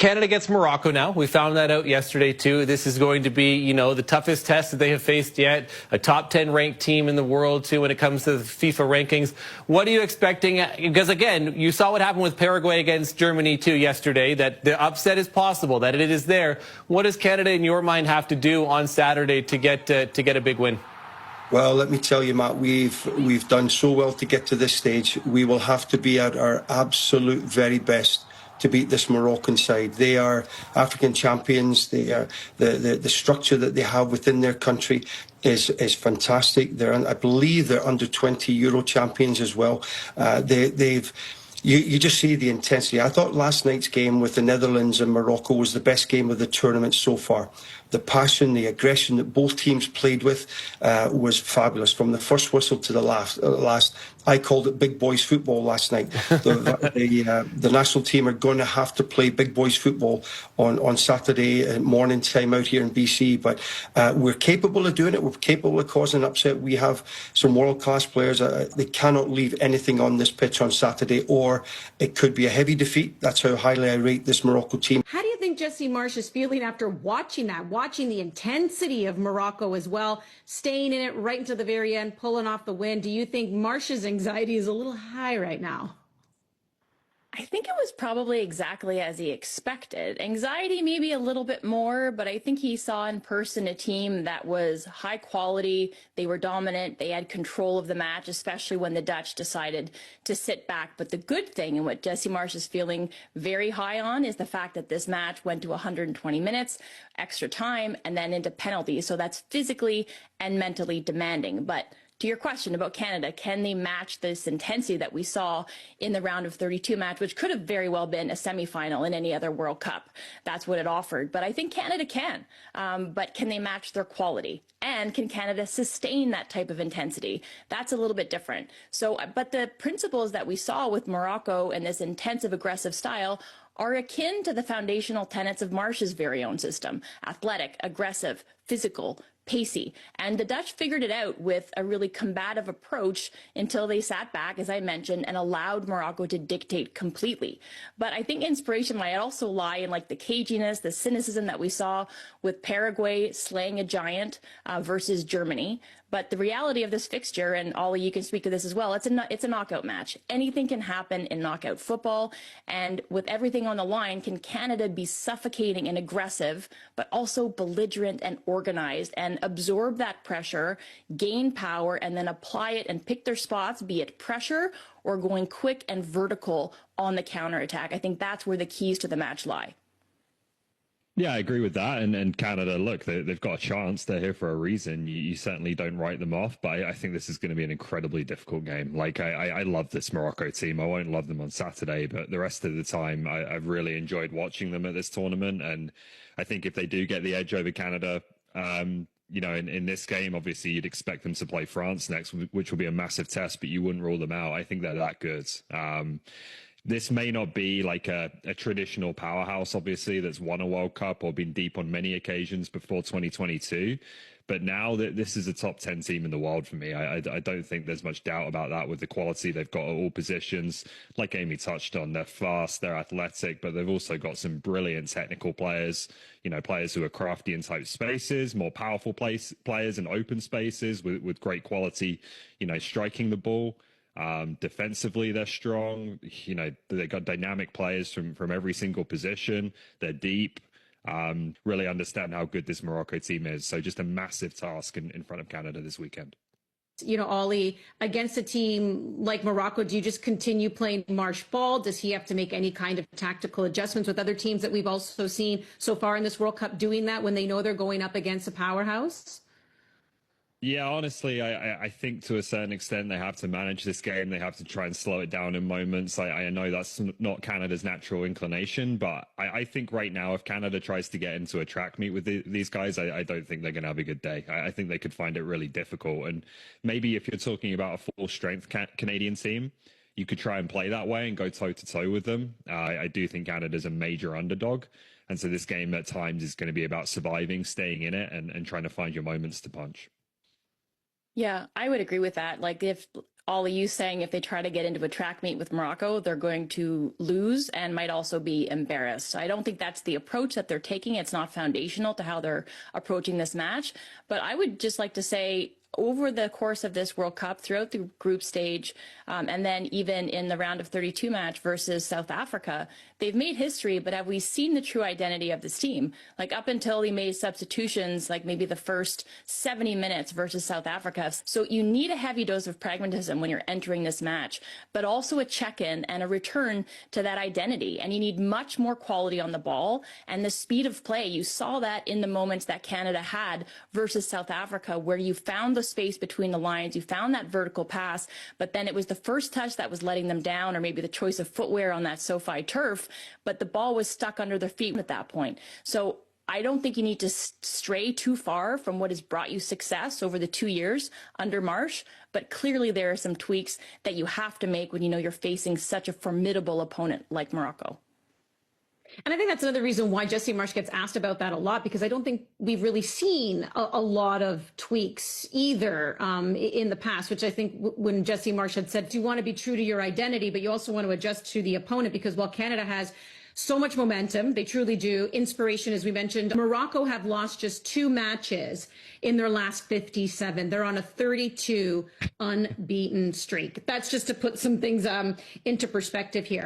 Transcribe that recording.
Canada gets Morocco now. We found that out yesterday, too. This is going to be, you know, the toughest test that they have faced yet. A top 10 ranked team in the world, too, when it comes to the FIFA rankings. What are you expecting? Because, again, you saw what happened with Paraguay against Germany, too, yesterday, that the upset is possible, that it is there. What does Canada, in your mind, have to do on Saturday to get a big win? Well, let me tell you, Matt, we've done so well to get to this stage. We will have to be at our absolute very best to beat this Moroccan side. They are African champions. They are the structure that they have within their country is fantastic. I believe they're under 20 Euro champions as well. You just see the intensity. I thought last night's game with the Netherlands and Morocco was the best game of the tournament so far. The passion, the aggression that both teams played with was fabulous. From the first whistle to the last, I called it big boys football last night. The national team are going to have to play big boys football on Saturday morning time out here in BC. But we're capable of doing it. We're capable of causing an upset. We have some world-class players. They cannot leave anything on this pitch on Saturday, or it could be a heavy defeat. That's how highly I rate this Morocco team. How do you think Jesse Marsch is feeling after watching that? Watching the intensity of Morocco as well, staying in it right until the very end, pulling off the win. Do you think Marsch's anxiety is a little high right now? I think it was probably exactly as he expected. Anxiety maybe a little bit more, but I think he saw in person a team that was high quality. They were dominant. They had control of the match, especially when the Dutch decided to sit back. But the good thing, and what Jesse Marsch is feeling very high on, is the fact that this match went to 120 minutes, extra time, and then into penalties. So that's physically and mentally demanding. But to your question about Canada, can they match this intensity that we saw in the round of 32 match, which could have very well been a semifinal in any other World Cup? That's what it offered. But I think Canada can. But can they match their quality? And can Canada sustain that type of intensity? That's a little bit different. So, but the principles that we saw with Morocco and this intensive, aggressive style are akin to the foundational tenets of Marsch's very own system: athletic, aggressive, physical, pacey. And the Dutch figured it out with a really combative approach until they sat back, as I mentioned, and allowed Morocco to dictate completely. But I think inspiration might also lie in like the caginess, the cynicism that we saw with Paraguay slaying a giant versus Germany. But the reality of this fixture, and Ollie, you can speak to this as well, it's a knockout match. Anything can happen in knockout football. And with everything on the line, can Canada be suffocating and aggressive, but also belligerent and organized, and absorb that pressure, gain power, and then apply it and pick their spots, be it pressure or going quick and vertical on the counterattack? I think that's where the keys to the match lie. Yeah, I agree with that. And Canada, look, they've got a chance. They're here for a reason. You certainly don't write them off. But I think this is going to be an incredibly difficult game. Like, I love this Morocco team. I won't love them on Saturday, but the rest of the time, I've really enjoyed watching them at this tournament. And I think if they do get the edge over Canada, you know, in this game, obviously you'd expect them to play France next, which will be a massive test, but you wouldn't rule them out. I think they're that good. This may not be like a traditional powerhouse, obviously, that's won a World Cup or been deep on many occasions before 2022. But now that this is a top 10 team in the world for me, I don't think there's much doubt about that with the quality they've got at all positions. Like Amy touched on, they're fast, they're athletic, but they've also got some brilliant technical players, you know, players who are crafty in tight spaces, more powerful players in open spaces with great quality, you know, striking the ball. Defensively, they're strong. You know, they've got dynamic players from every single position. They're deep. Really understand how good this Morocco team is. So just a massive task in front of Canada this weekend. You know, Ollie, against a team like Morocco, do you just continue playing Marsch ball? Does he have to make any kind of tactical adjustments with other teams that we've also seen so far in this World Cup doing that when they know they're going up against a powerhouse? Yeah, honestly, I think to a certain extent they have to manage this game. They have to try and slow it down in moments. I know that's not Canada's natural inclination, but I think right now if Canada tries to get into a track meet with these guys, I don't think they're going to have a good day. I think they could find it really difficult. And maybe if you're talking about a full-strength Canadian team, you could try and play that way and go toe-to-toe with them. I do think Canada's a major underdog. And so this game at times is going to be about surviving, staying in it, and trying to find your moments to punch. Yeah, I would agree with that. Like if Ollie, you saying if they try to get into a track meet with Morocco, they're going to lose and might also be embarrassed. I don't think that's the approach that they're taking. It's not foundational to how they're approaching this match. But I would just like to say, over the course of this World Cup, throughout the group stage, and then even in the round of 32 match versus South Africa, they've made history, but have we seen the true identity of this team? Like up until he made substitutions, like maybe the first 70 minutes versus South Africa. So you need a heavy dose of pragmatism when you're entering this match, but also a check-in and a return to that identity. And you need much more quality on the ball and the speed of play. You saw that in the moments that Canada had versus South Africa, where you found the space between the lines, you found that vertical pass, but then it was the first touch that was letting them down, or maybe the choice of footwear on that SoFi turf, but the ball was stuck under their feet at that point. So I don't think you need to stray too far from what has brought you success over the 2 years under Marsh, but clearly there are some tweaks that you have to make when you know you're facing such a formidable opponent like Morocco. And I think that's another reason why Jesse Marsh gets asked about that a lot, because I don't think we've really seen a lot of tweaks either in the past, which I think when Jesse Marsh had said, you want to be true to your identity, but you also want to adjust to the opponent, because while Canada has so much momentum, they truly do, inspiration, as we mentioned, Morocco have lost just 2 matches in their last 57. They're on a 32 unbeaten streak. That's just to put some things into perspective here.